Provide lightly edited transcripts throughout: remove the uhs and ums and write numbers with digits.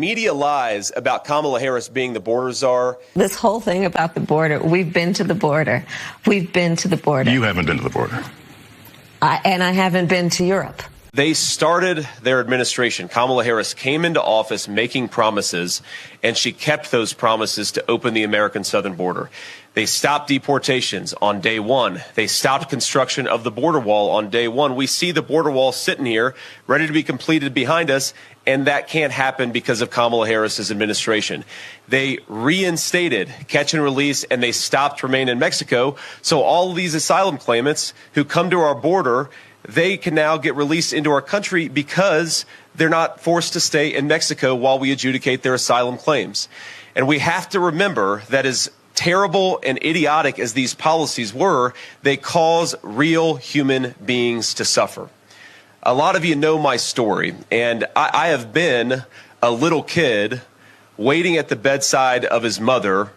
media lies about Kamala Harris being the border czar. This whole thing about the border, we've been to the border. We've been to the border. You haven't been to the border. And I haven't been to Europe. They started their administration. Kamala Harris came into office making promises, and she kept those promises to open the American southern border. They stopped deportations on day one. They stopped construction of the border wall on day one. We see the border wall sitting here, ready to be completed behind us, and that can't happen because of Kamala Harris's administration. They reinstated catch and release, and they stopped remain in Mexico. So all of these asylum claimants who come to our border, they can now get released into our country because they're not forced to stay in Mexico while we adjudicate their asylum claims. And we have to remember that as terrible and idiotic as these policies were, they cause real human beings to suffer. A lot of you know my story, and I have been a little kid waiting at the bedside of his mother,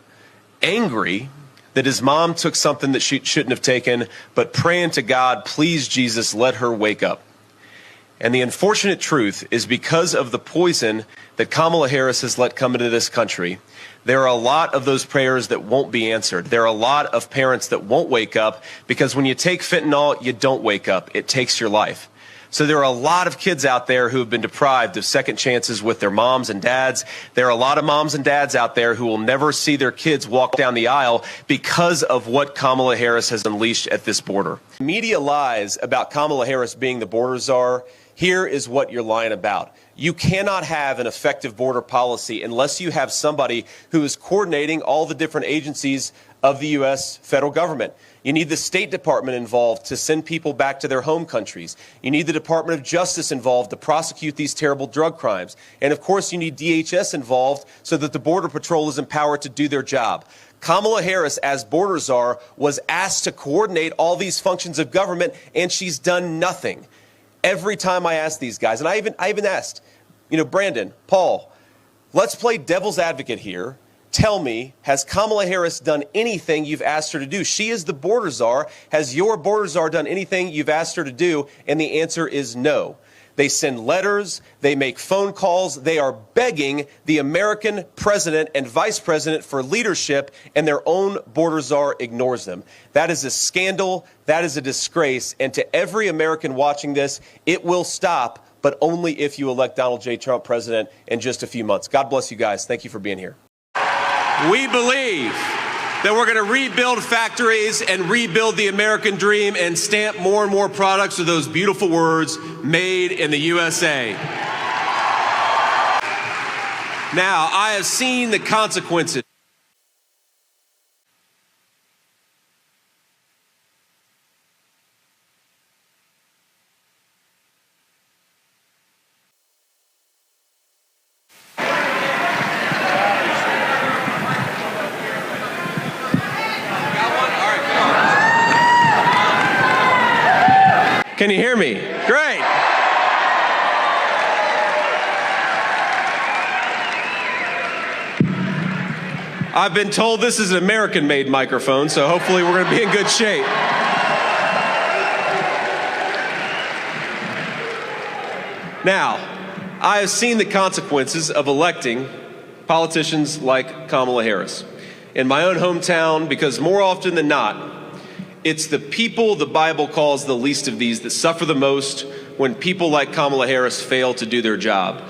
angry that his mom took something that she shouldn't have taken, but praying to God, please, Jesus, let her wake up. And the unfortunate truth is because of the poison that Kamala Harris has let come into this country, there are a lot of those prayers that won't be answered. There are a lot of parents that won't wake up because when you take fentanyl, you don't wake up. It takes your life. So there are a lot of kids out there who have been deprived of second chances with their moms and dads. There are a lot of moms and dads out there who will never see their kids walk down the aisle because of what Kamala Harris has unleashed at this border. Media lies about Kamala Harris being the border czar. Here is what you're lying about. You cannot have an effective border policy unless you have somebody who is coordinating all the different agencies of the U.S. federal government. You need the State Department involved to send people back to their home countries. You need the Department of Justice involved to prosecute these terrible drug crimes. And of course, you need DHS involved so that the Border Patrol is empowered to do their job. Kamala Harris, as border czar, was asked to coordinate all these functions of government, and she's done nothing. Every time I ask these guys, and I even asked, Brandon, Paul, let's play devil's advocate here. Tell me, has Kamala Harris done anything you've asked her to do? She is the border czar. Has your border czar done anything you've asked her to do? And the answer is no. They send letters, they make phone calls, they are begging the American president and vice president for leadership, and their own border czar ignores them. That is a scandal, that is a disgrace, and to every American watching this, it will stop, but only if you elect Donald J. Trump president in just a few months. God bless you guys. Thank you for being here. We believe that we're going to rebuild factories and rebuild the American dream and stamp more and more products with those beautiful words, made in the USA. Now, I have seen the consequences. Can you hear me? Great. I've been told this is an American-made microphone, so hopefully we're going to be in good shape. Now, I have seen the consequences of electing politicians like Kamala Harris in my own hometown, because more often than not, it's the people the Bible calls the least of these that suffer the most when people like Kamala Harris fail to do their job.